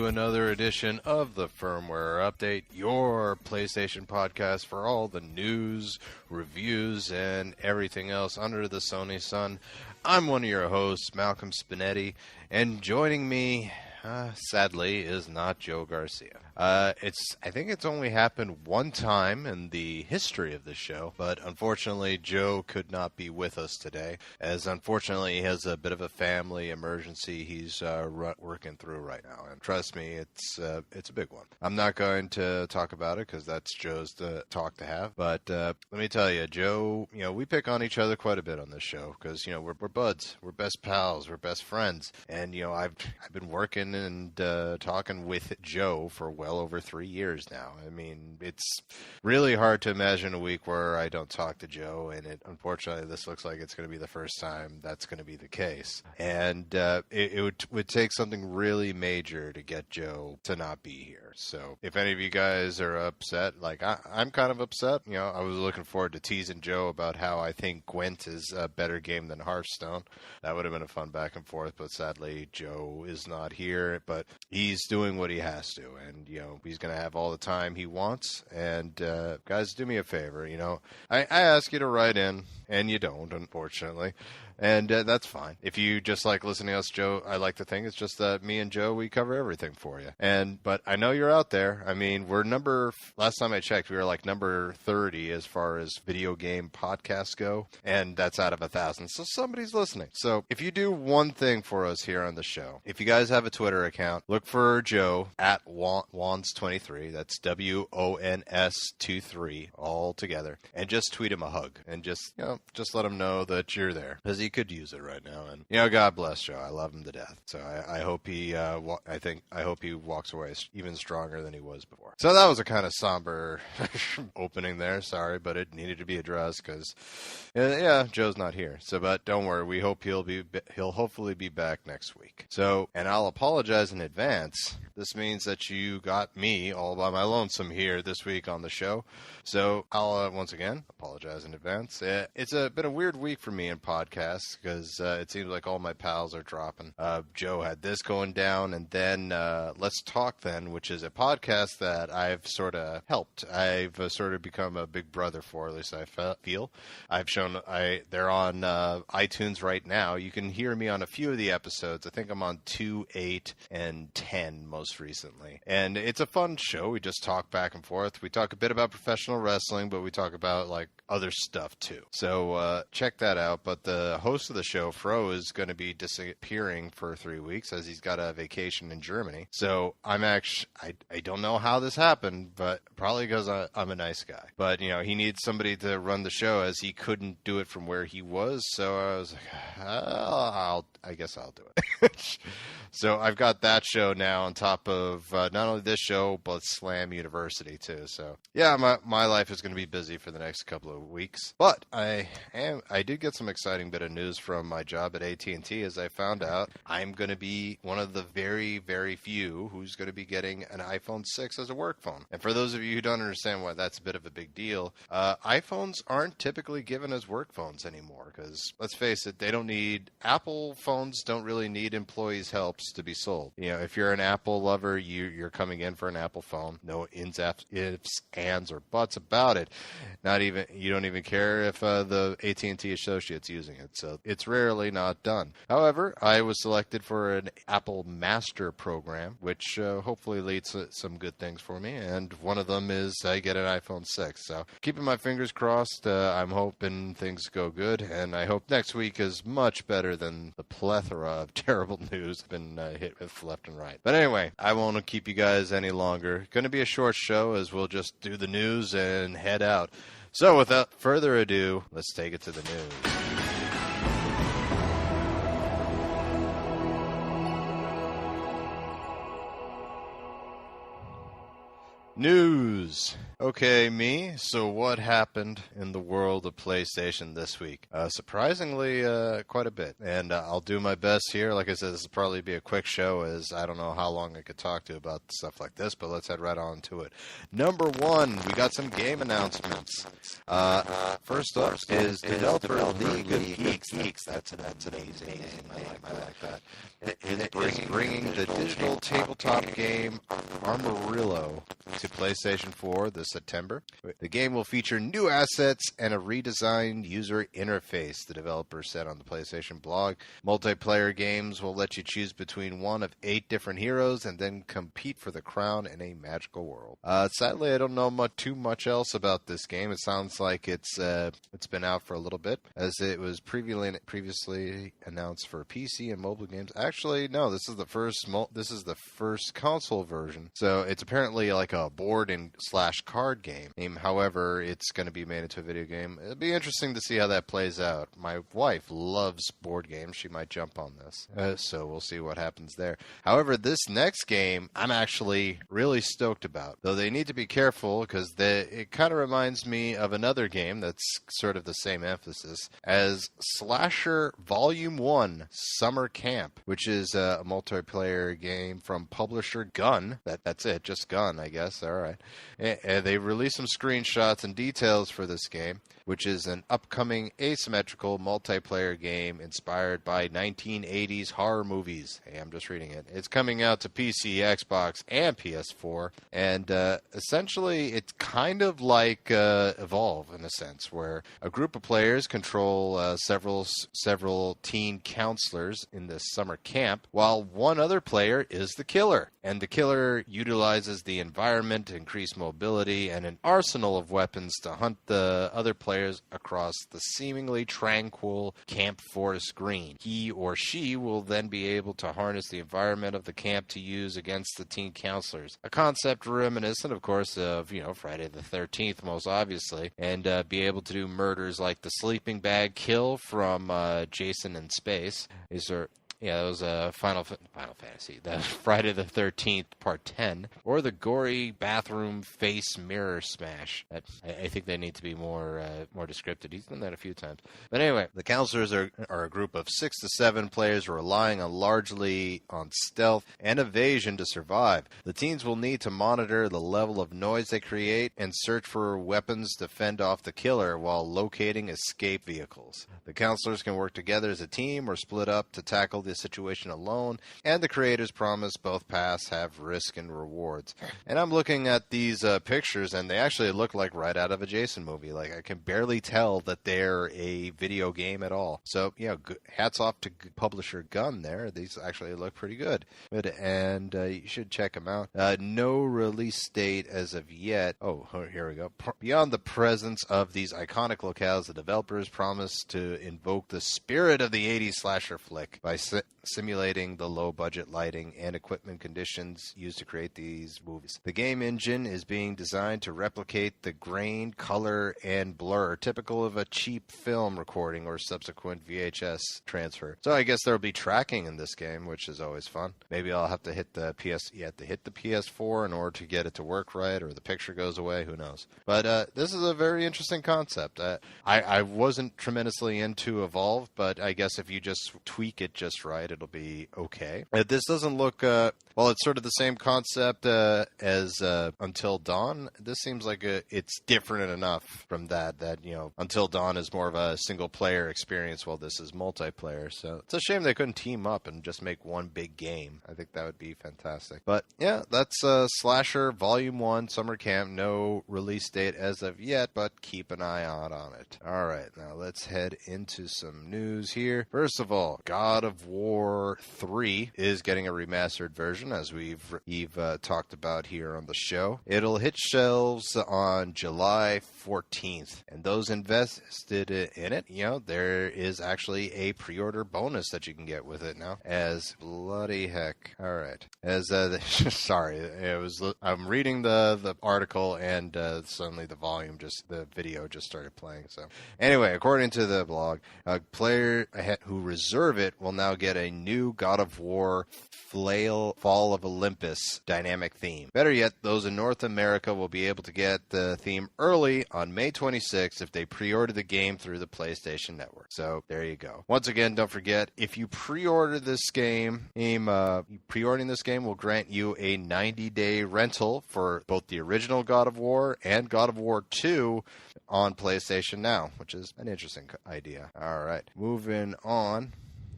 to another edition of the Firmware Update, your PlayStation podcast for all the news, reviews, and everything else under the Sony sun. I'm one of your hosts, Malcolm Spinedi, and joining me, sadly, is not Joe Garcia. I think it's only happened one time in the history of the show, but unfortunately Joe could not be with us today, as unfortunately he has a bit of a family emergency he's working through right now, and trust me, it's a big one. I'm not going to talk about it because that's Joe's talk to have, but let me tell you, Joe, we pick on each other quite a bit on this show because we're buds, we're best pals, we're best friends, and I've been working and talking with Joe for well over 3 years now. I mean, it's really hard to imagine a week where I don't talk to Joe, and unfortunately this looks like it's going to be the first time that's going to be the case. And it would take something really major to get Joe to not be here. So if any of you guys are upset, like I'm kind of upset, I was looking forward to teasing Joe about how I think Gwent is a better game than Hearthstone. That would have been a fun back and forth, but sadly Joe is not here, but he's doing what he has to, and he's going to have all the time he wants. And guys, do me a favor, I ask you to write in, and you don't, unfortunately. And that's fine. If you just like listening to us, Joe, I like to think it's just that me and Joe, we cover everything for you. But I know you're out there. I mean, last time I checked, we were like number 30 as far as video game podcasts go. And that's out of 1,000. So somebody's listening. So if you do one thing for us here on the show, if you guys have a Twitter account, look for Joe at Wons23. That's WONS23 all together. And just tweet him a hug. And just let him know that you're there. He could use it right now, and God bless Joe. I love him to death. So I hope he, I hope he walks away even stronger than he was before. So that was a kind of somber opening there. Sorry, but it needed to be addressed because, Joe's not here. So, but don't worry. We hope he'll hopefully be back next week. So, and I'll apologize in advance. This means that you got me all by my lonesome here this week on the show. So I'll once again apologize in advance. It's been a weird week for me in podcasts because it seems like all my pals are dropping. Joe had this going down, and then Let's Talk Then, which is a podcast that I've sort of helped. I've sort of become a big brother for, at least I feel. They're on iTunes right now. You can hear me on a few of the episodes. I think I'm on 2, 8, and 10 most recently. And it's a fun show. We just talk back and forth. We talk a bit about professional wrestling, but we talk about like other stuff too. So check that out. But the host of the show, Fro, is going to be disappearing for 3 weeks as he's got a vacation in Germany. So I don't know how this happened, but probably because I'm a nice guy. But he needs somebody to run the show as he couldn't do it from where he was. So I was like, I guess I'll do it. So I've got that show now on top of not only this show, but Slam University too. So yeah, my life is going to be busy for the next couple of weeks. But I did get some exciting bit of news from my job at AT&T as I found out I'm going to be one of the very, very few who's going to be getting an iPhone 6 as a work phone. And for those of you who don't understand why that's a bit of a big deal, iPhones aren't typically given as work phones anymore because, let's face it, Apple phones don't really need employees' helps to be sold. If you're an Apple lover, you're coming in for an Apple phone. No ifs, ands, or buts about it. You don't even care if the AT&T associate's using it. So it's rarely not done. However, I was selected for an Apple Master program, which hopefully leads to some good things for me. And one of them is I get an iPhone 6. So keeping my fingers crossed. I'm hoping things go good. And I hope next week is much better than the plethora of terrible news I've been hit with left and right. But anyway, I won't keep you guys any longer. Going to be a short show as we'll just do the news and head out. So without further ado, let's take it to the news. News. Okay, me. So what happened in the world of PlayStation this week? Surprisingly, quite a bit. And I'll do my best here. Like I said, this will probably be a quick show, as I don't know how long I could talk to about stuff like this, but let's head right on to it. Number one, we got some game announcements. First up is developer League of Geeks. That's an amazing name. I like that. It is bringing the digital tabletop game Armorillo to PlayStation 4 this September. The game will feature new assets and a redesigned user interface, the developer said on the PlayStation blog. Multiplayer games will let you choose between one of 8 different heroes and then compete for the crown in a magical world. Sadly, I don't know too much else about this game. It sounds like it's been out for a little bit, as it was previously announced for PC and mobile games. Actually, no, this is the first console version. So it's apparently like a board and / card game. However, it's going to be made into a video game. It'll be interesting to see how that plays out. My wife loves board games. She might jump on this. So we'll see what happens there. However, this next game, I'm actually really stoked about. Though they need to be careful, because it kind of reminds me of another game that's sort of the same emphasis as Slasher Volume 1 Summer Camp, which is a multiplayer game from publisher Gun. That's it, just Gun, I guess. All right. They released some screenshots and details for this game, which is an upcoming asymmetrical multiplayer game inspired by 1980s horror movies. Hey, I'm just reading it. It's coming out to PC, Xbox, and PS4, and essentially it's kind of like Evolve in a sense, where a group of players control several teen counselors in this summer camp, while one other player is the killer. And the killer utilizes the environment to increase mobility and an arsenal of weapons to hunt the other players across the seemingly tranquil Camp Forest Green. He or she will then be able to harness the environment of the camp to use against the teen counselors. A concept reminiscent, of course, of, Friday the 13th, most obviously, and be able to do murders like the sleeping bag kill from Jason in Space. That was Final Fantasy. That was Friday the 13th, Part 10. Or the gory bathroom face mirror smash. I think they need to be more descriptive. He's done that a few times. But anyway, the counselors are a group of 6 to 7 players relying largely on stealth and evasion to survive. The teens will need to monitor the level of noise they create and search for weapons to fend off the killer while locating escape vehicles. The counselors can work together as a team or split up to tackle the situation alone, and the creators promise both paths have risk and rewards. And I'm looking at these pictures, and they actually look like right out of a Jason movie. Like, I can barely tell that they're a video game at all. So, hats off to publisher Gun there. These actually look pretty good. And you should check them out. No release date as of yet. Oh, here we go. Beyond the presence of these iconic locales, the developers promise to invoke the spirit of the 80s slasher flick by simulating the low-budget lighting and equipment conditions used to create these movies. The game engine is being designed to replicate the grain, color, and blur typical of a cheap film recording or subsequent VHS transfer. So I guess there'll be tracking in this game, which is always fun. Maybe I'll have to hit the PS4 in order to get it to work right, or the picture goes away. Who knows? But this is a very interesting concept. I wasn't tremendously into Evolve, but I guess if you just tweak it just right, it'll be okay. This doesn't look, it's sort of the same concept as Until Dawn. This seems like it's different enough from that, Until Dawn is more of a single-player experience, while this is multiplayer. So it's a shame they couldn't team up and just make one big game. I think that would be fantastic. But yeah, that's Slasher Volume 1 Summer Camp. No release date as of yet, but keep an eye out on it. All right, now let's head into some news here. First of all, God of War 3 is getting a remastered version, as we've talked about here on the show. It'll hit shelves on July 14th, and those invested in it, there is actually a pre-order bonus that you can get with it now. As bloody heck. All right. Sorry, I'm reading the article, and suddenly the video just started playing. So anyway, according to the blog, a player who reserve it will now get a new God of War Fall of Olympus dynamic theme. Better yet, those in North America will be able to get the theme early on May 26th if they pre-order the game through the PlayStation Network. So there you go. Once again, don't forget, if you pre-order this game, pre-ordering this game will grant you a 90-day rental for both the original God of War and God of War 2 on PlayStation Now, which is an interesting idea. All right, moving on.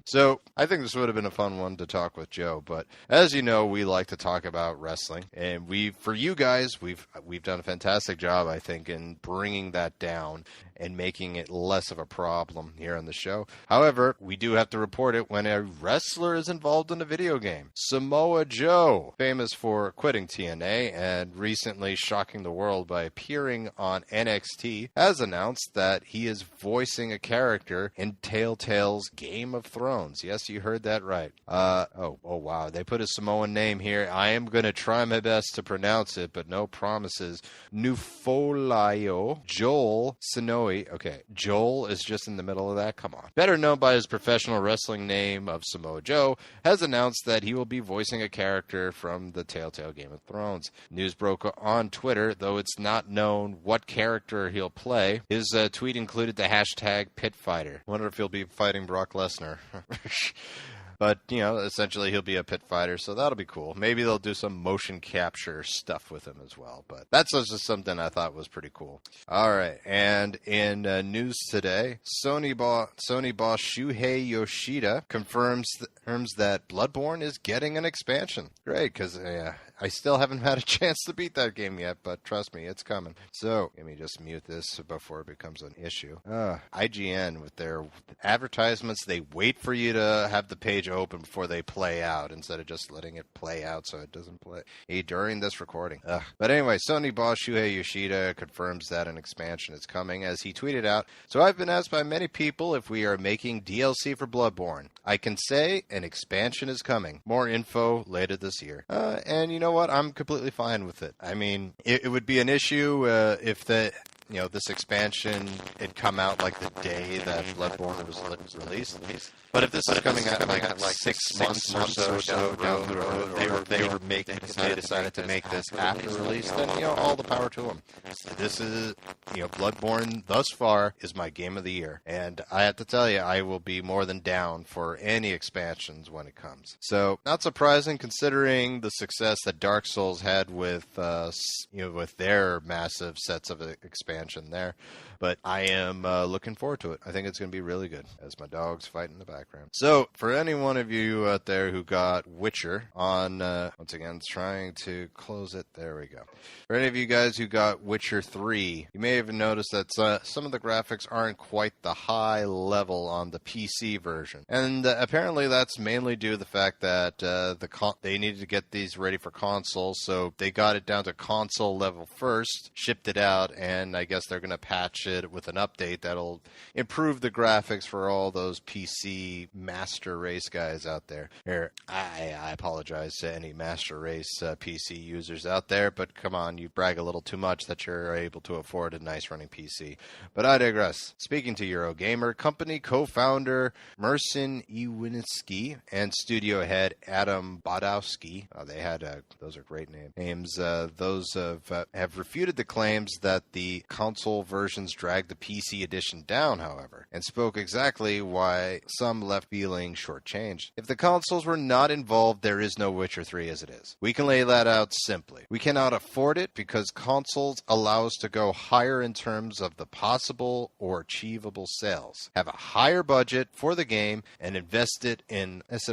So I think this would have been a fun one to talk with Joe, but as you know, we like to talk about wrestling, and for you guys, we've done a fantastic job, I think, in bringing that down and making it less of a problem here on the show. However, we do have to report it when a wrestler is involved in a video game. Samoa Joe, famous for quitting TNA and recently shocking the world by appearing on NXT, has announced that he is voicing a character in Telltale's Game of Thrones. Yes, you heard that right. Oh wow, they put a Samoan name here. I am going to try my best to pronounce it, but no promises. Nufolayo Joel Sonoe. Okay, Joel is just in the middle of that. Come on. Better known by his professional wrestling name of Samoa Joe, has announced that he will be voicing a character from the Telltale Game of Thrones. News broke on Twitter, though it's not known what character he'll play. His tweet included the hashtag #PitFighter. Wonder if he'll be fighting Brock Lesnar. But, essentially he'll be a pit fighter, so that'll be cool. Maybe they'll do some motion capture stuff with him as well. But that's just something I thought was pretty cool. All right, and in news today, Sony boss Shuhei Yoshida confirms that Bloodborne is getting an expansion. Great, because I still haven't had a chance to beat that game yet, but trust me, it's coming. So, let me just mute this before it becomes an issue. IGN, with their advertisements, they wait for you to have the page open before they play out, instead of just letting it play out so it doesn't play during this recording. But anyway, Sony boss Shuhei Yoshida confirms that an expansion is coming, as he tweeted out, "So I've been asked by many people if we are making DLC for Bloodborne. I can say an expansion is coming. More info later this year." And you know what? I'm completely fine with it. I mean, it would be an issue if this expansion had come out like the day that Bloodborne was released. But if this is coming out like 6 months or so down the road, they decided to make this after release, then all the power to them. This is Bloodborne thus far is my game of the year, and I have to tell you, I will be more than down for any expansions when it comes. So not surprising considering the success that Dark Souls had with with their massive sets of expansion there. But I am looking forward to it. I think it's going to be really good, as my dog's fight in the background. So, for any one of you out there who got Witcher on, once again, trying to close it, there we go. For any of you guys who got Witcher 3, you may have noticed that some of the graphics aren't quite the high level on the PC version. And apparently that's mainly due to the fact that they needed to get these ready for consoles, so they got it down to console level first, shipped it out, and I guess they're going to patch it with an update that'll improve the graphics for all those PC Master Race guys out there. Here, I apologize to any Master Race PC users out there, but come on, you brag a little too much that you're able to afford a nice running PC. But I digress. Speaking to Eurogamer, company co-founder Mersin Iwinski and studio head Adam Badowski, they had those are great names. Those have refuted the claims that the console versions dragged the PC edition down, however, and spoke exactly why some left feeling shortchanged. If the consoles were not involved, there is no Witcher 3 as it is. We can lay that out simply. We cannot afford it because consoles allow us to go higher in terms of the possible or achievable sales, have a higher budget for the game, and invest it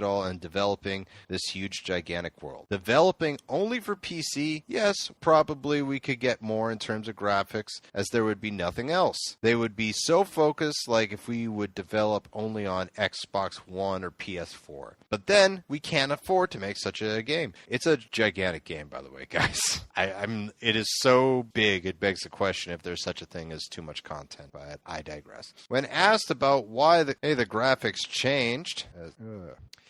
all in developing this huge, gigantic world. Developing only for PC, yes, probably we could get more in terms of graphics, as there would be nothing else. They would be so focused like if we would develop only on Xbox One or PS4. But then we can't afford to make such a game. It's a gigantic game, by the way, guys. It is so big, it begs the question if there's such a thing as too much content, but I digress. When asked about why the graphics changed,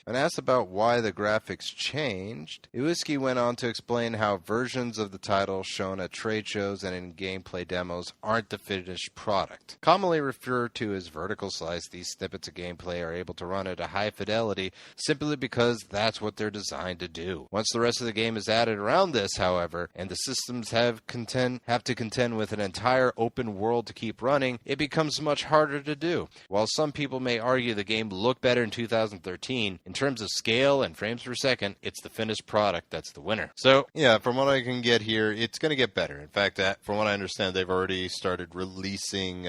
When asked about why the graphics changed, Iwuski went on to explain how versions of the title shown at trade shows and in gameplay demos aren't the finished product. Commonly referred to as vertical slice, these snippets of gameplay are able to run at a high fidelity simply because that's what they're designed to do. Once the rest of the game is added around this, however, and the systems have to contend with an entire open world to keep running, it becomes much harder to do. While some people may argue the game looked better in 2013, in terms of scale and frames per second, it's the finished product that's the winner. So, yeah, from what I can get here, it's going to get better. In fact, from what I understand, they've already started releasing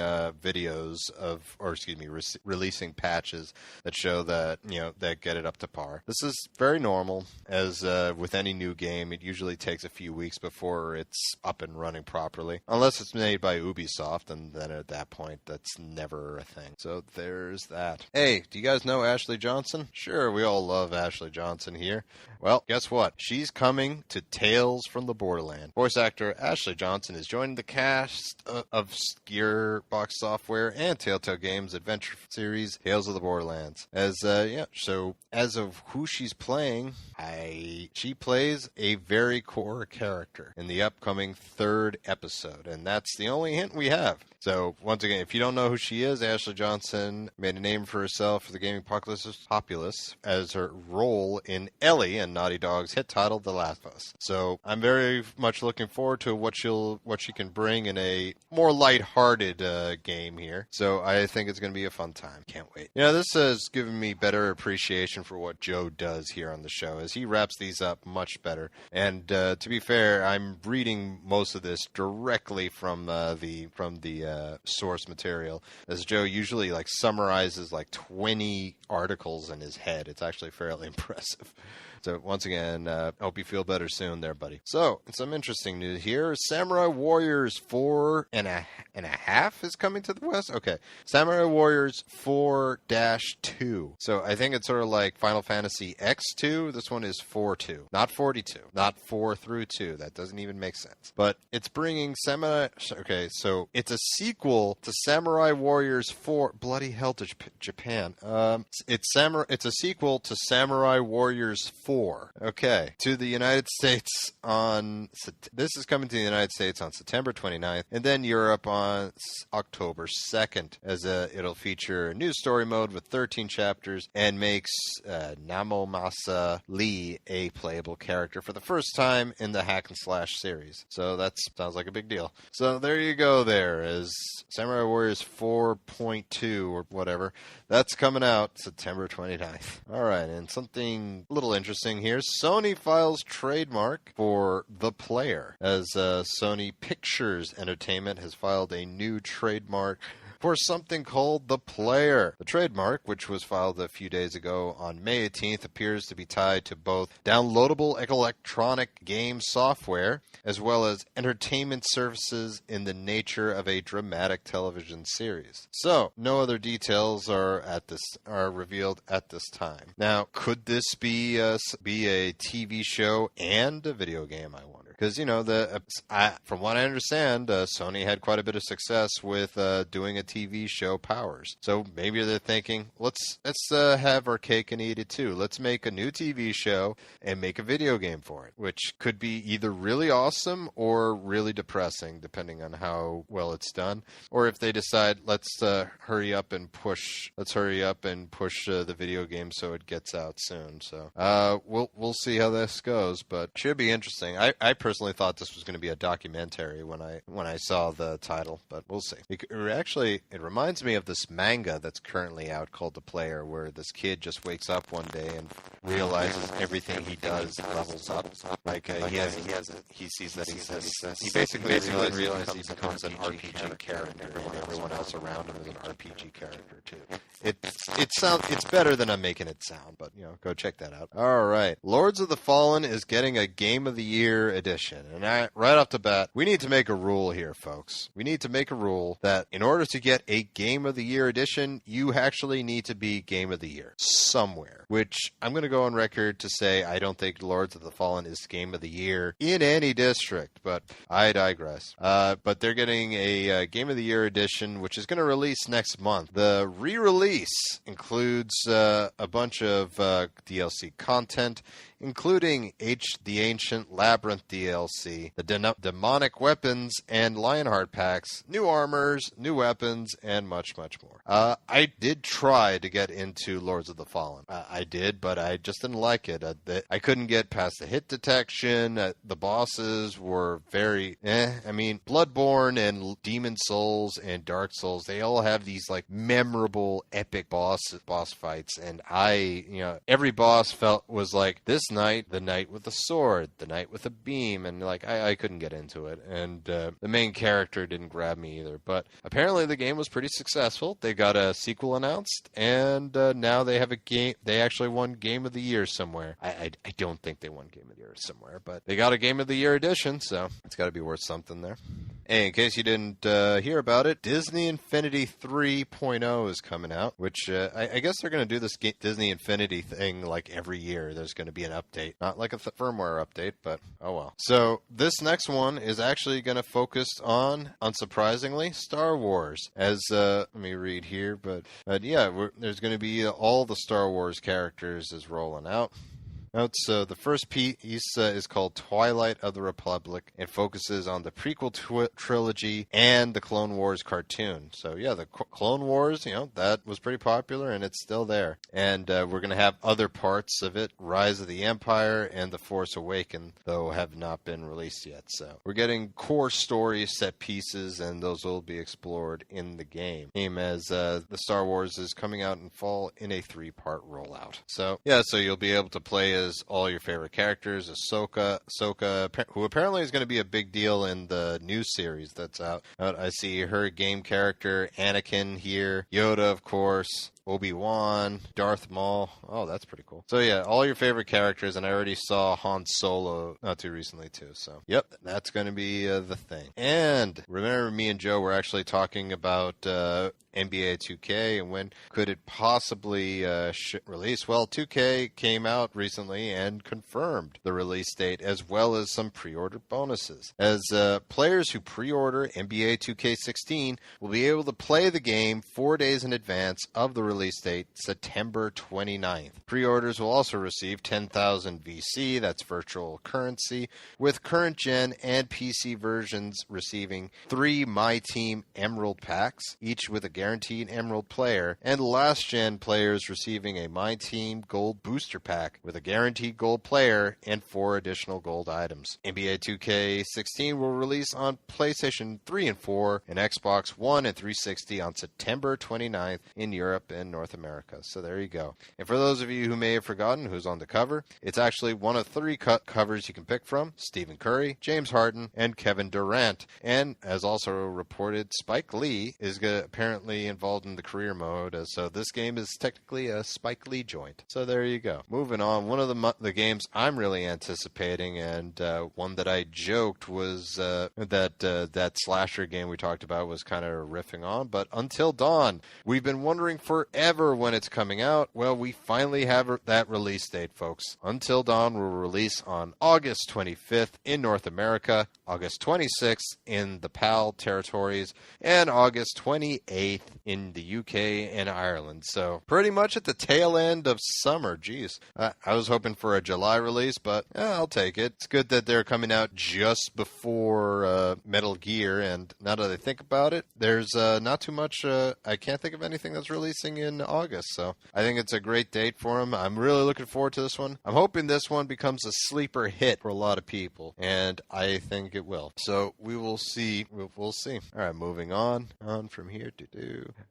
releasing patches that show that, that get it up to par. This is very normal. As with any new game, it usually takes a few weeks before it's up and running properly, unless it's made by Ubisoft, and then at that point, that's never a thing. So there's that. Hey, do you guys know Ashley Johnson? Sure, we all love Ashley Johnson here. Well, guess what? She's coming to Tales from the Borderland. Voice actor Ashley Johnson is joining the cast of Gearbox Software and Telltale Games adventure series Tales of the Borderlands. So as of who she's playing, she plays a very core character in the upcoming third episode, and that's the only hint we have. So, once again, if you don't know who she is, Ashley Johnson made a name for herself for the gaming populace as her role in Ellie and Naughty Dog's hit title, The Last of Us. So, I'm very much looking forward to what she can bring in a more lighthearted game here. So, I think it's going to be a fun time. Can't wait. This has given me better appreciation for what Joe does here on the show, as he wraps these up much better. And to be fair, I'm reading most of this directly from the source material, as Joe usually summarizes 20 articles in his head. It's actually fairly impressive. So once again, hope you feel better soon there, buddy. So, some interesting news here. Samurai Warriors 4.5 is coming to the West? Okay. Samurai Warriors 4-2. So I think it's sort of like Final Fantasy X2. This one is 4-2. Not 42. Not 4 through 2. That doesn't even make sense. But it's bringing Samurai... Okay, so it's a sequel to Samurai Warriors 4... Bloody hell to Japan. It's a sequel to Samurai Warriors 4. Okay. To the United States on... This is coming to the United States on September 29th, and then Europe on October 2nd, as it'll feature a new story mode with 13 chapters and makes Namomasa Lee a playable character for the first time in the hack and slash series. So that sounds like a big deal. So there you go there, as Samurai Warriors 4.2 or whatever. That's coming out September 29th. All right, and something a little interesting here. Sony files trademark for The Player, as Sony Pictures Entertainment has filed a new trademark for something called The Player. The trademark, which was filed a few days ago on May 18th, appears to be tied to both downloadable electronic game software as well as entertainment services in the nature of a dramatic television series. So, no other details are revealed at this time. Now, could this be a TV show and a video game, I wonder? Because, from what I understand, Sony had quite a bit of success with doing a TV show Powers. So maybe they're thinking, let's have our cake and eat it too. Let's make a new TV show and make a video game for it, which could be either really awesome or really depressing, depending on how well it's done. Or if they decide, let's hurry up and push the video game so it gets out soon. So we'll see how this goes, but should be interesting. I personally thought this was going to be a documentary when I saw the title, but we'll see. It reminds me of this manga that's currently out called The Player, where this kid just wakes up one day and realizes everything he does levels up. He sees that he basically realizes he becomes an RPG character, and everyone else around him is an RPG character too. It's better than I'm making it sound, but go check that out. All right, Lords of the Fallen is getting a Game of the Year edition. Edition. And right off the bat, we need to make a rule here, folks. We need to make a rule that in order to get a Game of the Year edition, you actually need to be Game of the Year somewhere. Which I'm going to go on record to say I don't think Lords of the Fallen is Game of the Year in any district, but I digress. But they're getting a Game of the Year edition, which is going to release next month. The re-release includes a bunch of DLC content, including the Ancient Labyrinth DLC, the Demonic Weapons and Lionheart packs, new armors, new weapons, and much, much more. I did try to get into Lords of the Fallen. I did, but I just didn't like it. I couldn't get past the hit detection. The bosses were very I mean, Bloodborne and Demon Souls and Dark Souls, they all have these like memorable, epic boss fights, and every boss was like, this knight, the knight with a sword, the knight with a beam, and like I couldn't get into it, and the main character didn't grab me either. But apparently the game was pretty successful. They got a sequel announced, and now they have a game. They actually won Game of the Year somewhere. I don't think they won Game of the Year somewhere, but they got a Game of the Year edition, so it's got to be worth something there. Hey, in case you didn't hear about it, Disney Infinity 3.0 is coming out, which I guess they're going to do this Disney Infinity thing like every year. There's going to be an update. Not like a firmware update, but oh well. So this next one is actually going to focus on, unsurprisingly, Star Wars. As, let me read here, but yeah, there's going to be all the Star Wars characters is rolling out. So the first piece is called Twilight of the Republic and focuses on the prequel trilogy and the Clone Wars cartoon. So yeah, the Clone Wars, that was pretty popular and it's still there. And we're going to have other parts of it, Rise of the Empire and The Force Awakens, though have not been released yet. So we're getting core story set pieces, and those will be explored in the game. As the Star Wars is coming out in fall in a 3-part rollout. So yeah, so you'll be able to play as all your favorite characters. Ahsoka, who apparently is going to be a big deal in the new series that's out. I see her game character, Anakin here, Yoda, of course, Obi-Wan, Darth Maul. Oh, that's pretty cool. So yeah, all your favorite characters, and I already saw Han Solo not too recently too. So yep, that's going to be the thing. And remember, me and Joe were actually talking about NBA 2K and when could it possibly release. Well, 2K came out recently and confirmed the release date as well as some pre-order bonuses. As players who pre-order NBA 2K16 will be able to play the game 4 days in advance of the release date, September 29th. Pre-orders will also receive 10,000 VC, that's virtual currency, with current gen and PC versions receiving 3 My Team Emerald packs, each with a guaranteed Emerald player, and last gen players receiving a My Team Gold booster pack with a guaranteed gold player and 4 additional gold items. NBA 2K16 will release on PlayStation 3 and 4 and Xbox One and 360 on September 29th in Europe and North America. So there you go. And for those of you who may have forgotten who's on the cover, it's actually one of 3 covers you can pick from: Stephen Curry, James Harden, and Kevin Durant. And as also reported, Spike Lee is apparently involved in the career mode, so this game is technically a Spike Lee joint. So there you go. Moving on, one of the games I'm really anticipating, and one that I joked was that slasher game we talked about was kind of riffing on, but Until Dawn. We've been wondering forever when it's coming out. Well, we finally have that release date, folks. Until Dawn will release on August 25th in North America, August 26th in the PAL territories, and August 28th in the UK and Ireland. So pretty much at the tail end of summer. Geez, I was hoping for a July release, but I'll take it. It's good that they're coming out just before Metal Gear, and now that I think about it, there's not too much. I can't think of anything that's releasing in August, so I think it's a great date for them. I'm really looking forward to this one. I'm hoping this one becomes a sleeper hit for a lot of people, and I think it will. So we will see. We'll see. All right, moving on from here.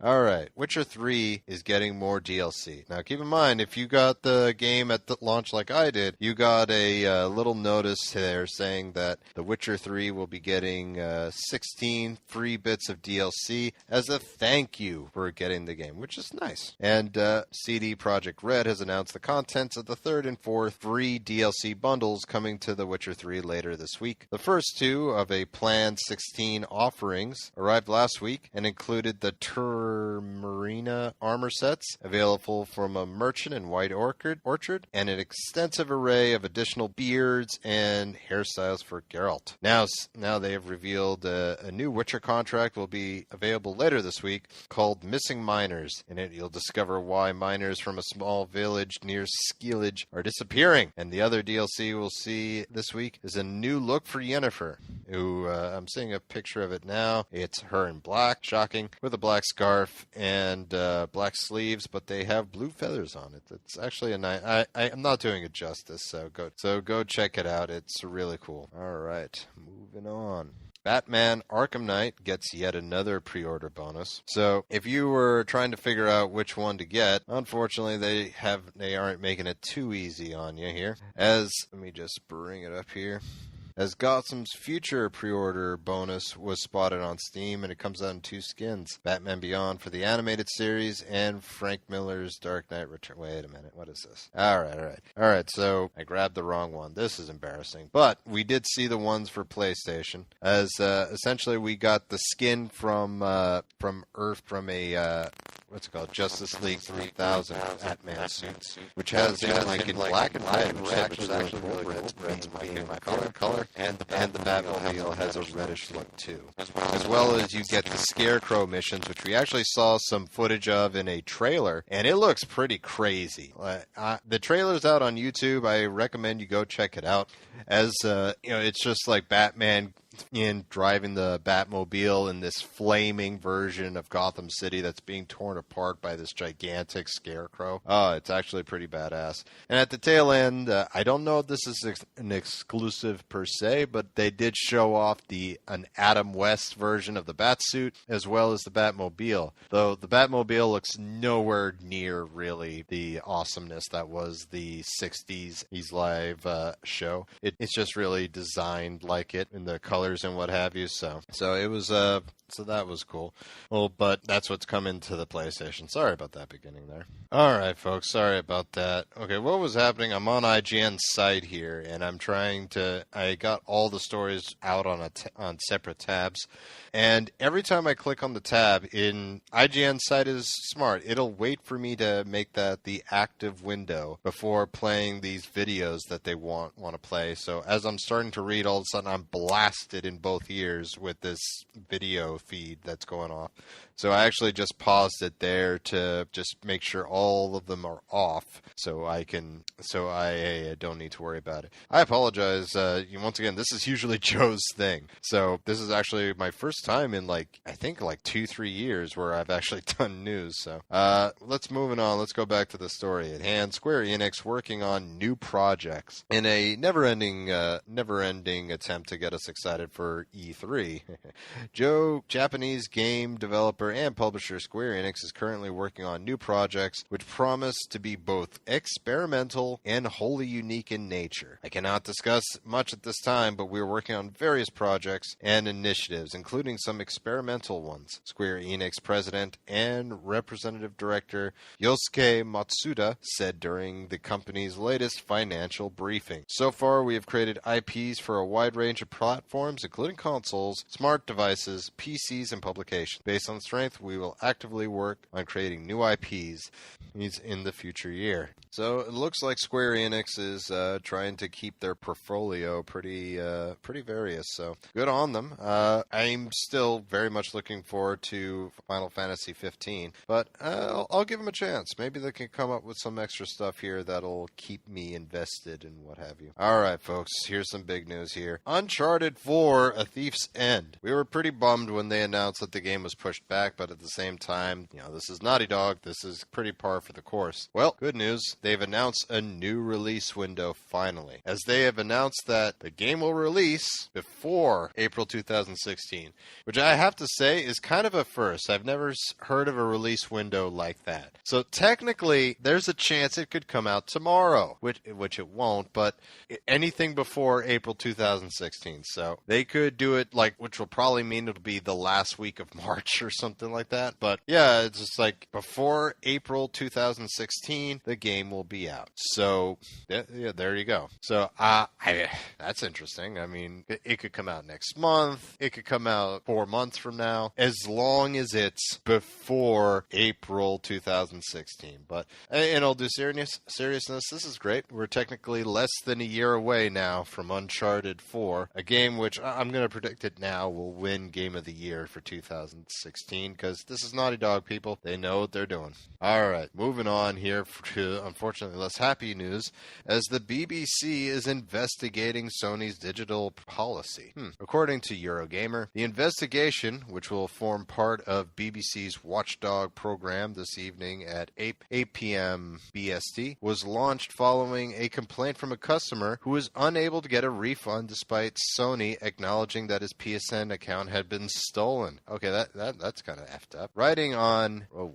All right, Witcher 3 is getting more DLC. Now, keep in mind, if you got the game at the launch like I did, you got a little notice there saying that The Witcher 3 will be getting 16 free bits of DLC as a thank you for getting the game, which is Nice. And CD Projekt Red has announced the contents of the third and fourth free DLC bundles coming to The Witcher 3 later this week. The first two of a planned 16 offerings arrived last week and included the Turmarina armor sets, available from a merchant in White Orchard, and an extensive array of additional beards and hairstyles for Geralt. Now they have revealed a new Witcher contract will be available later this week called Missing Miners. In it, you'll discover why miners from a small village near Skellige are disappearing. And the other DLC we'll see this week is a new look for Yennefer, who I'm seeing a picture of it now. It's her in black, shocking, with a black scarf and black sleeves, but they have blue feathers on it. It's actually a nice. I'm not doing it justice, so go check it out. It's really cool. All right, moving on. Batman Arkham Knight gets yet another pre-order bonus. So if you were trying to figure out which one to get, unfortunately they aren't making it too easy on you here. Let me just bring it up here. As Gotham's Future pre-order bonus was spotted on Steam, and it comes out in 2 skins. Batman Beyond for the animated series, and Frank Miller's Dark Knight Return. Wait a minute, what is this? Alright, so I grabbed the wrong one. This is embarrassing. But we did see the ones for PlayStation, as essentially we got the skin from a what's it called? Justice League 3000 Batman suit, which has in black and red, which is actually really cool. Red's my color. And the Batmobile has a reddish look too. As well as you get the Scarecrow missions, which we actually saw some footage of in a trailer, and it looks pretty crazy. The trailer's out on YouTube. I recommend you go check it out. As it's just like Batman driving the Batmobile in this flaming version of Gotham City that's being torn apart by this gigantic Scarecrow. Oh, it's actually pretty badass. And at the tail end, I don't know if this is an exclusive per se, but they did show off an Adam West version of the Batsuit as well as the Batmobile. Though the Batmobile looks nowhere near really the awesomeness that was the 60s He's Live show. It's just really designed like it in the colors and what have you. So it was so that was cool. Well, but that's what's coming to the PlayStation. Sorry about that beginning there. All right, folks. Sorry about that. Okay, what was happening? I'm on IGN's site here, and I got all the stories out on separate tabs. And every time I click on the tab, IGN's site is smart. It'll wait for me to make that the active window before playing these videos that they want to play. So as I'm starting to read, all of a sudden I'm blasted in both ears with this video feed that's going off. So I actually just paused it there to just make sure all of them are off, so I don't need to worry about it. I apologize. Once again, this is usually Joe's thing. So this is actually my first time in I think 2-3 years where I've actually done news. So let's move on. Let's go back to the story at hand. Square Enix working on new projects in a never-ending attempt to get us excited for E3. Japanese game developer and publisher Square Enix is currently working on new projects which promise to be both experimental and wholly unique in nature. I cannot discuss much at this time, but we are working on various projects and initiatives, including some experimental ones. Square Enix president and representative director Yosuke Matsuda said during the company's latest financial briefing. So far, we have created IPs for a wide range of platforms, including consoles, smart devices, PCs, and publications. Based on strength, we will actively work on creating new IPs in the future year. So it looks like Square Enix is trying to keep their portfolio pretty various. So good on them. I'm still very much looking forward to Final Fantasy 15, but I'll give them a chance. Maybe they can come up with some extra stuff here that'll keep me invested and what have you. All right, folks. Here's some big news here. Uncharted 4: A Thief's End. We were pretty bummed when they announced that the game was pushed back, but at the same time, this is Naughty Dog. This is pretty par for the course. Well, good news. They've announced a new release window finally, as they have announced that the game will release before April 2016, which I have to say is kind of a first. I've never heard of a release window like that. So technically, there's a chance it could come out tomorrow, which it won't, but anything before April 2016. So They could do it like, which will probably mean it'll be the last week of March or something like that. But yeah, it's just like before April 2016, the game will be out. So yeah, there you go. So that's interesting. I mean, it could come out next month. It could come out 4 months from now, as long as it's before April 2016. But in all due seriousness, this is great. We're technically less than a year away now from Uncharted 4, a game which I'm going to predict it now will win Game of the Year for 2016, because this is Naughty Dog, people. They know what they're doing. All right, moving on here to, unfortunately, less happy news, as the BBC is investigating Sony's digital policy. According to Eurogamer, the investigation, which will form part of BBC's Watchdog program this evening at 8 p.m. BST, was launched following a complaint from a customer who was unable to get a refund despite Sony acknowledging that his PSN account had been stolen. Okay, that's kind of effed up. Writing on, a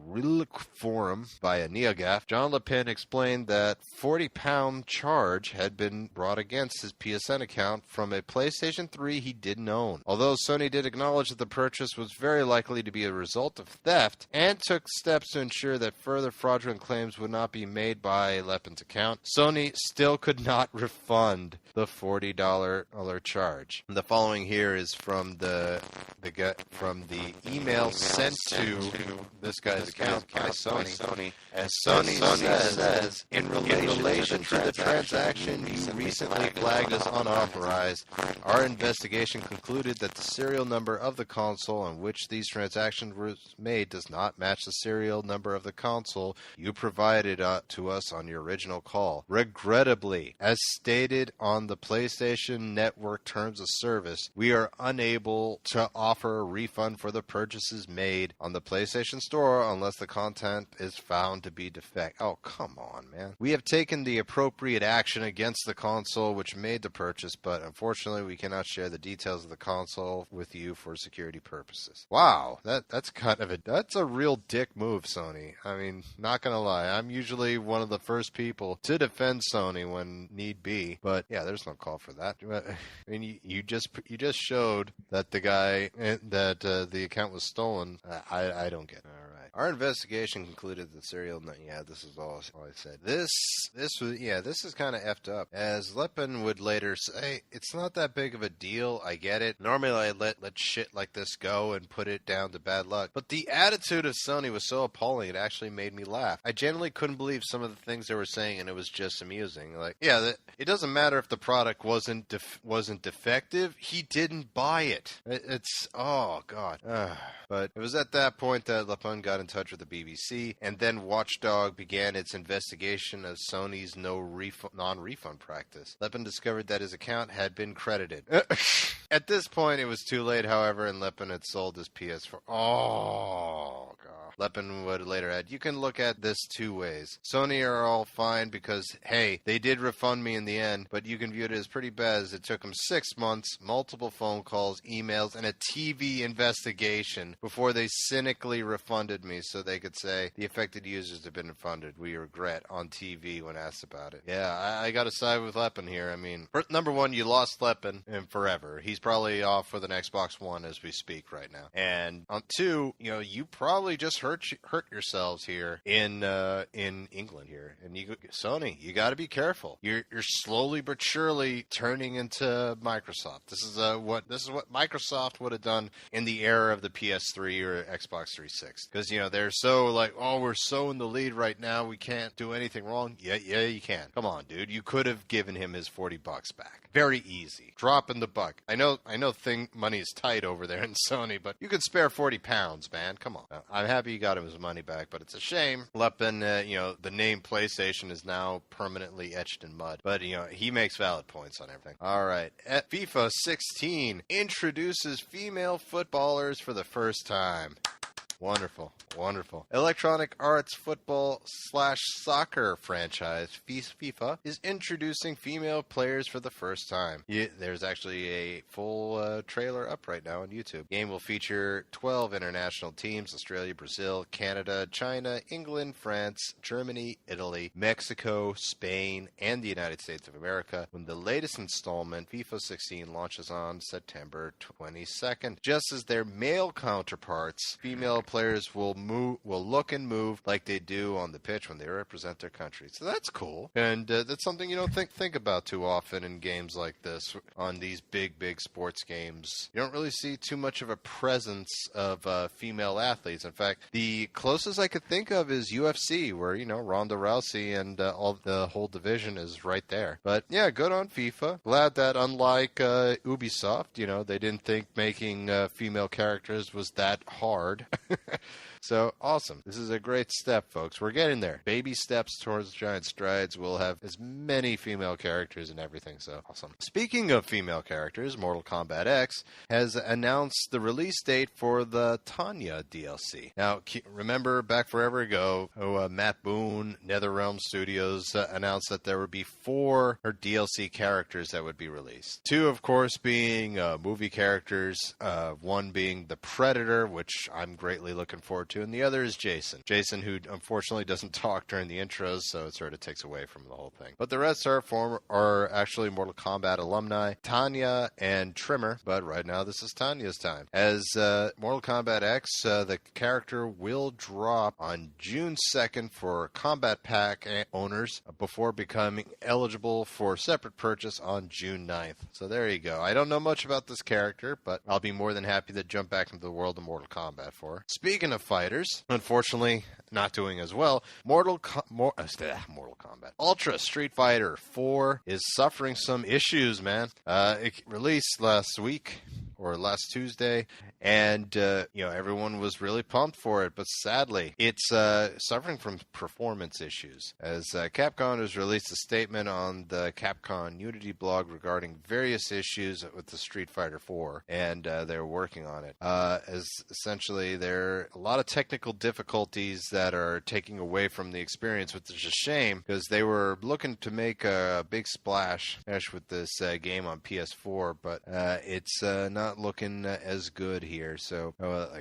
real forum by a NeoGAF, John Lepin explained that £40 charge had been brought against his PSN account from a PlayStation 3 he didn't own. Although Sony did acknowledge that the purchase was very likely to be a result of theft and took steps to ensure that further fraudulent claims would not be made by Lepin's account, Sony still could not refund the $40 charge. And the following here is from the email sent to this guy's account by Sony. As Sony says, in relation to the transaction you recently flagged as unauthorized, our investigation concluded that the serial number of the console on which these transactions were made does not match the serial number of the console you provided to us on your original call. Regrettably, as stated on the PlayStation Network Terms of Service, we are unable to offer a refund for the purchases made on the PlayStation Store unless the content is found to be defect. Oh, come on, man. We have taken the appropriate action against the console which made the purchase, but unfortunately we cannot share the details of the console with you for security purposes. Wow, that's a real dick move, Sony. I mean, not gonna lie, I'm usually one of the first people to defend Sony when need be, but yeah, there's no call for that. I mean, you just showed that the guy that the account was stolen. I don't get it. All right. Our investigation concluded that serial. Yeah, this is all I said. This is kind of effed up. As Lepin would later say, it's not that big of a deal. I get it. Normally, I let shit like this go and put it down to bad luck. But the attitude of Sony was so appalling, it actually made me laugh. I genuinely couldn't believe some of the things they were saying, and it was just amusing. Like, yeah, it doesn't matter if the product wasn't defective. He didn't buy it. It's oh god. But it was at that point that Lepin got in touch with the BBC, and then Watchdog began its investigation of Sony's non-refund practice. Lepin discovered that his account had been credited. At this point, it was too late, however, and Lepin had sold his PS4. Oh, God. Lepin would later add, you can look at this two ways. Sony are all fine because, hey, they did refund me in the end, but you can view it as pretty bad as it took them 6 months, multiple phone calls, emails, and a TV investigation before they cynically refunded me so they could say the affected users have been refunded. We regret on TV when asked about it. Yeah, I got to side with Lepin here. I mean, number one, you lost Lepin and forever. He's probably off with an Xbox One as we speak right now. And on two, you probably just hurt yourselves here in England here. And Sony, you got to be careful. You're slowly but surely turning into Microsoft. This is what Microsoft would have done in the era of the PS3 or Xbox 360. Because they're so like, oh, we're so in the lead right now, we can't do anything wrong. Yeah, you can. Come on, dude. You could have given him his $40 back. Very easy. Dropping the buck. I know money is tight over there in Sony, but you could spare £40, man. Come on. I'm happy you got him his money back, but it's a shame. Lepin, the name PlayStation is now permanently etched in mud. But, he makes valid points on everything. All right. FIFA 16 introduces female footballers for the first time. Wonderful. Wonderful. Electronic Arts football/soccer franchise FIFA is introducing female players for the first time. There's actually a full trailer up right now on YouTube. The game will feature 12 international teams: Australia, Brazil, Canada, China, England, France, Germany, Italy, Mexico, Spain, and the United States of America, when the latest installment, FIFA 16, launches on September 22nd. Just as their male counterparts, female players will look and move like they do on the pitch when they represent their country. So that's cool, and that's something you don't think about too often in games like this. On these big sports games, you don't really see too much of a presence of female athletes. In fact, the closest I could think of is UFC, where Ronda Rousey and all the whole division is right there. But yeah, good on FIFA. Glad that unlike Ubisoft, they didn't think making female characters was that hard. So, awesome. This is a great step, folks. We're getting there. Baby steps towards giant strides. We'll have as many female characters and everything, so awesome. Speaking of female characters, Mortal Kombat X has announced the release date for the Tanya DLC. Now, remember back forever ago, Matt Boone, NetherRealm Studios, announced that there would be 4 DLC characters that would be released. 2, of course, being movie characters, 1 being the Predator, which I'm greatly looking forward to, and the other is Jason. Jason, who unfortunately doesn't talk during the intros, so it sort of takes away from the whole thing. But the rest are actually Mortal Kombat alumni, Tanya and Trimmer, but right now this is Tanya's time. As Mortal Kombat X, the character will drop on June 2nd for Combat Pack owners before becoming eligible for separate purchase on June 9th. So there you go. I don't know much about this character, but I'll be more than happy to jump back into the world of Mortal Kombat for her. Speaking of fighters, unfortunately not doing as well, Mortal Kombat Ultra Street Fighter 4 is suffering some issues, man. It released last week or last Tuesday, and everyone was really pumped for it, but sadly it's suffering from performance issues, as Capcom has released a statement on the Capcom Unity blog regarding various issues with the Street Fighter 4, and they're working on it, as essentially there are a lot of technical difficulties that are taking away from the experience, which is a shame, because they were looking to make a big splash with this game on PS4, but it's not looking as good here. So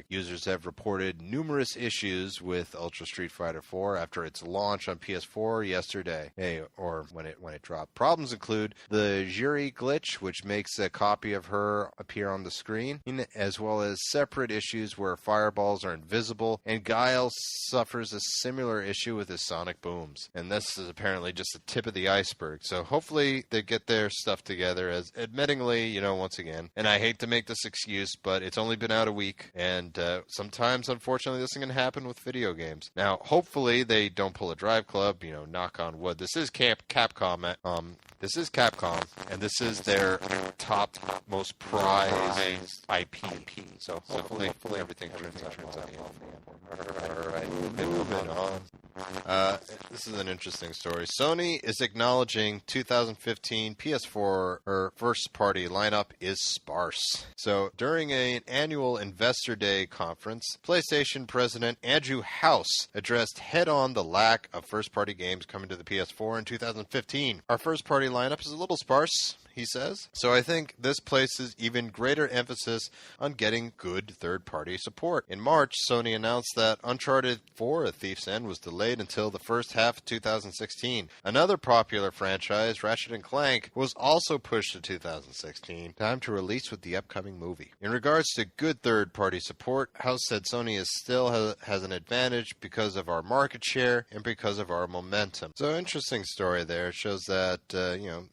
users have reported numerous issues with Ultra Street Fighter 4 after its launch on PS4 yesterday, or when it dropped. Problems include the Juri glitch, which makes a copy of her appear on the screen, as well as separate issues where fireballs are invisible, and Guile suffers a similar issue with his sonic booms. And this is apparently just the tip of the iceberg. So hopefully they get their stuff together, as admittingly, once again, and I hate to make this excuse, but it's only been out a week, and sometimes, unfortunately, this can happen with video games. Now, hopefully they don't pull a Drive Club, knock on wood. This is Capcom. This is Capcom, and this is their top most prized IP. So hopefully everything turns out well. All right, moving on. This is an interesting story. Sony is acknowledging 2015 PS4 first-party lineup is sparse. So during an annual Investor Day conference, PlayStation President Andrew House addressed head-on the lack of first-party games coming to the PS4 in 2015. Our first-party lineup is a little sparse, he says. So I think this places even greater emphasis on getting good third-party support. In March, Sony announced that Uncharted 4: A Thief's End was delayed until the first half of 2016. Another popular franchise, Ratchet & Clank, was also pushed to 2016, time to release with the upcoming movie. In regards to good third-party support, House said Sony still has an advantage because of our market share and because of our momentum. So interesting story there. It shows that,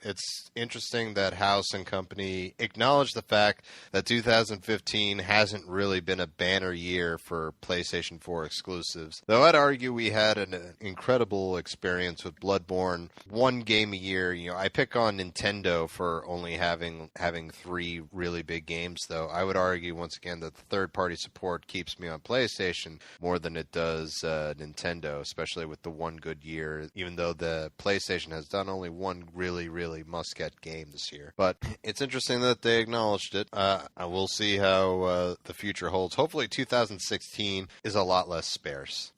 it's interesting that House and company acknowledge the fact that 2015 hasn't really been a banner year for PlayStation 4 exclusives. Though I'd argue we had an incredible experience with Bloodborne, one game a year. I pick on Nintendo for only having 3 really big games, though. I would argue once again that the third-party support keeps me on PlayStation more than it does Nintendo, especially with the one good year, even though the PlayStation has done only one really must-get game, the games here. But it's interesting that they acknowledged it. I will see how the future holds. Hopefully 2016 is a lot less sparse.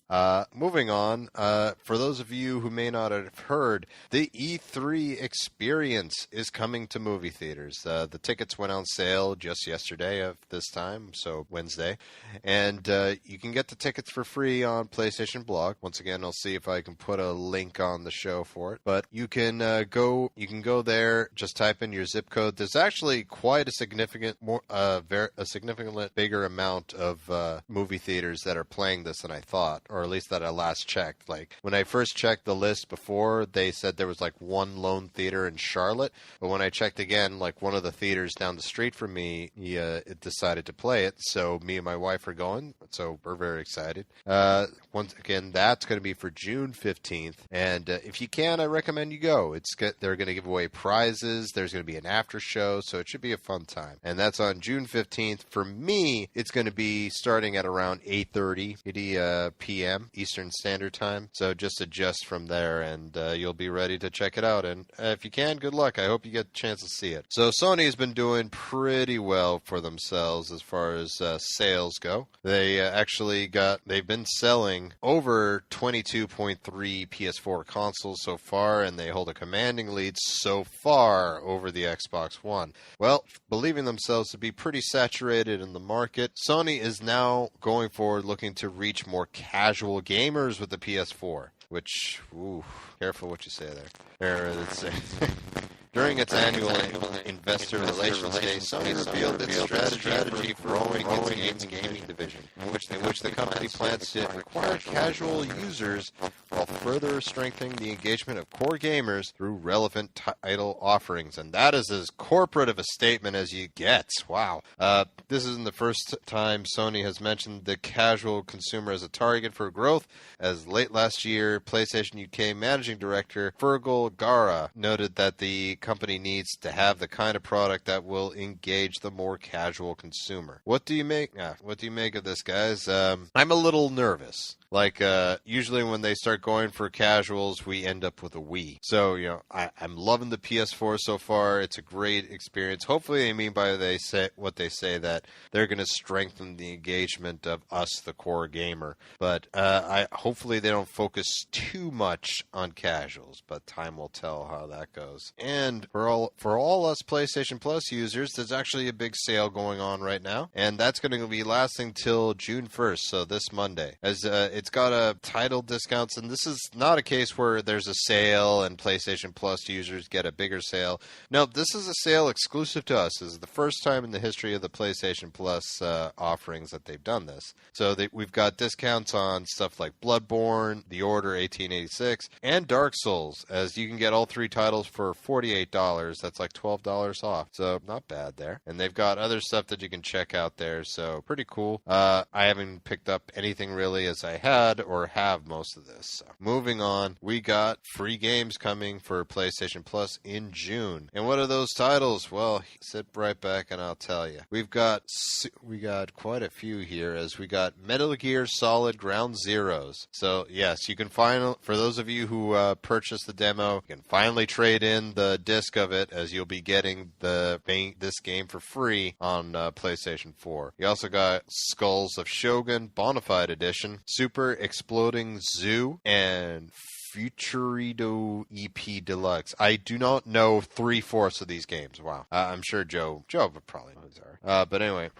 Moving on, for those of you who may not have heard, the E3 experience is coming to movie theaters. The tickets went on sale just yesterday of this time, so Wednesday, and you can get the tickets for free on PlayStation Blog. Once again, I'll see if I can put a link on the show for it, but you can go there, just type in your zip code. There's actually quite a significantly bigger amount of movie theaters that are playing this than I thought, or at least that I last checked. Like, when I first checked the list before, they said there was like one lone theater in Charlotte, but when I checked again, like one of the theaters down the street from me, it decided to play it, so me and my wife are going, so we're very excited. Once again, that's going to be for June 15th, and if you can, I recommend you go. They're going to give away prizes, there's going to be an after show, so it should be a fun time, and that's on June 15th. For me, it's going to be starting at around 8:30 p.m. Eastern Standard Time, so just adjust from there, and you'll be ready to check it out, and if you can, good luck. I hope you get a chance to see it. So Sony has been doing pretty well for themselves as far as sales go. They've been selling over 22.3 PS4 consoles so far, and they hold a commanding lead so far over the Xbox One. Well, believing themselves to be pretty saturated in the market, Sony is now going forward looking to reach more casual gamers with the PS4, which, careful what you say there. During its annual Investor Relations Day, Sony revealed its strategy for growing its gaming division, in which the company plans to acquire casual users while further strengthening the engagement of core gamers through relevant title offerings. And that is as corporate of a statement as you get. Wow. This isn't the first time Sony has mentioned the casual consumer as a target for growth, as late last year, PlayStation UK Managing Director Fergal Gara noted that the company needs to have the kind of product that will engage the more casual consumer. What do you make of this, guys? I'm a little nervous. Like, usually when they start going for casuals, we end up with a Wii. So, I'm loving the PS4 so far. It's a great experience. Hopefully they mean by what they say that they're going to strengthen the engagement of us, the core gamer. But hopefully they don't focus too much on casuals, but time will tell how that goes. And for all us PlayStation Plus users, there's actually a big sale going on right now, and that's going to be lasting till June 1st, so this Monday. As it's got title discounts, and this is not a case where there's a sale and PlayStation Plus users get a bigger sale. No, this is a sale exclusive to us. This is the first time in the history of the PlayStation Plus offerings that they've done this. So we've got discounts on stuff like Bloodborne, The Order 1886, and Dark Souls, as you can get all three titles for $48. That's like $12 off. So not bad there. And they've got other stuff that you can check out there, so pretty cool. I haven't picked up anything really as I have most of this. So moving on, we got free games coming for PlayStation Plus in June. And what are those titles? Well, sit right back and I'll tell you. We got quite a few here, as we got Metal Gear Solid Ground Zeroes. So yes, you can for those of you who purchased the demo, you can finally trade in the disc of it, as you'll be getting this game for free on PlayStation 4. You also got Skulls of Shogun Bonafide Edition, Super Exploding Zoo, and Futurido EP Deluxe. I do not know 3/4 of these games. Wow. I'm sure Joe would probably know these are. But anyway,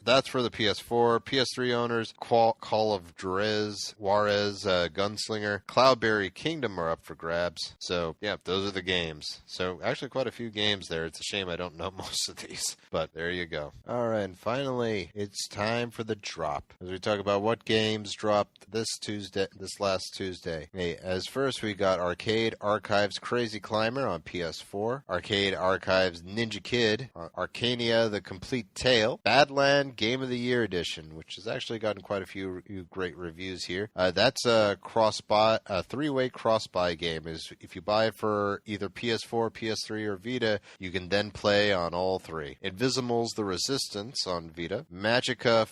that's for the PS4. PS3 owners, Call of Juarez, Gunslinger, Cloudberry Kingdom are up for grabs. So, yeah, those are the games. So, actually quite a few games there. It's a shame I don't know most of these. But there you go. All right, and finally, it's time for the drop, as we talk about what games dropped this last Tuesday. Hey, as first we got Arcade Archives Crazy Climber on PS4, Arcade Archives Ninja Kid, Arcania The Complete Tale, Badland Game of the Year Edition, which has actually gotten quite a few great reviews here. That's a three-way cross-buy game. Is if you buy it for either PS4, PS3, or Vita, you can then play on all three. Invisimals The Resistance on Vita, Magica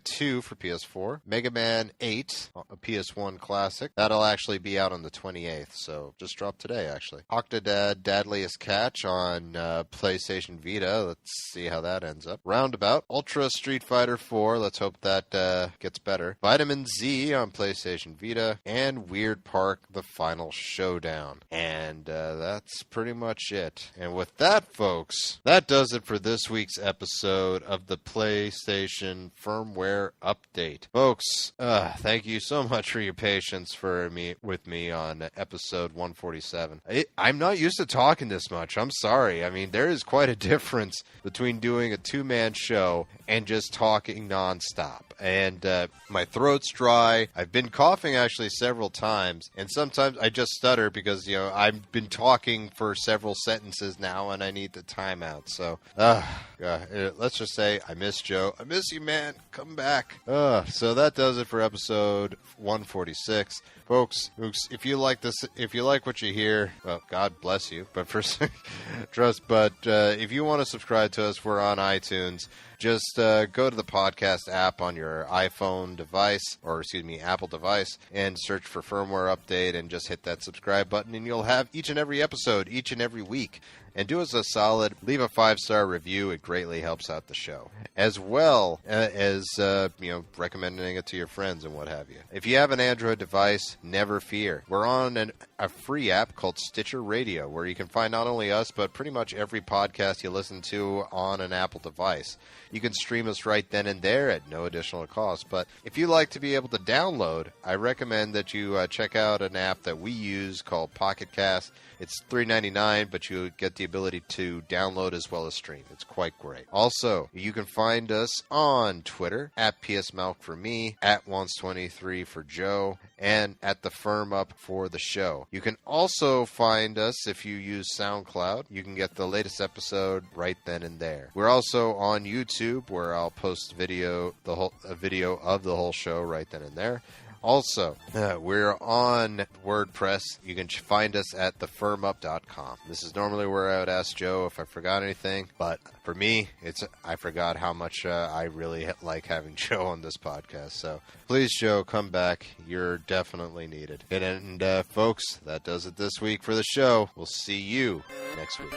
2 for PS4, Mega Man 8, a PS1 Classic. That'll actually be out on the 28th, so just dropped today, actually. Octodad Dadliest Catch on PlayStation Vita. Let's see how that ends up. Roundabout. Ultra Street Fighter 4. Let's hope that gets better. Vitamin Z on PlayStation Vita. And Weird Park, The Final Showdown. And that's pretty much it. And with that, folks, that does it for this week's episode of the PlayStation Firmware Update. Folks, thank you so much for your patience with me on episode 147. I'm not used to talking this much. I'm sorry. I mean, there is quite a difference between doing a two-man show and just talking nonstop. And my throat's dry. I've been coughing actually several times, and sometimes I just stutter because, I've been talking for several sentences now and I need the timeout. So, let's just say I miss Joe. I miss you, man. Come back. So that does it for episode 146. Folks, if you like this, if you like what you hear, well, God bless you. But if you want to subscribe to us, we're on iTunes. Just go to the podcast app on your iPhone device, or Apple device, and search for Firmware Update and just hit that subscribe button, and you'll have each and every episode, each and every week. And do us a solid, leave a 5-star review. It greatly helps out the show. As well as, recommending it to your friends and what have you. If you have an Android device, never fear. We're on a free app called Stitcher Radio, where you can find not only us, but pretty much every podcast you listen to on an Apple device. You can stream us right then and there at no additional cost. But if you like to be able to download, I recommend that you check out an app that we use called Pocket Cast. It's $3.99, but you get the ability to download as well as stream. It's quite great. Also, you can find us on Twitter at PSMalc for me, at Once23 for Joe, and at the Firm Up for the show. You can also find us if you use SoundCloud. You can get the latest episode right then and there. We're also on YouTube, where I'll post a video of the whole show right then and there. Also, we're on WordPress. You can find us at thefirmup.com. This is normally where I would ask Joe if I forgot anything, but for me, I forgot how much I really like having Joe on this podcast. So please, Joe, come back. You're definitely needed. And folks, that does it this week for the show. We'll see you next week.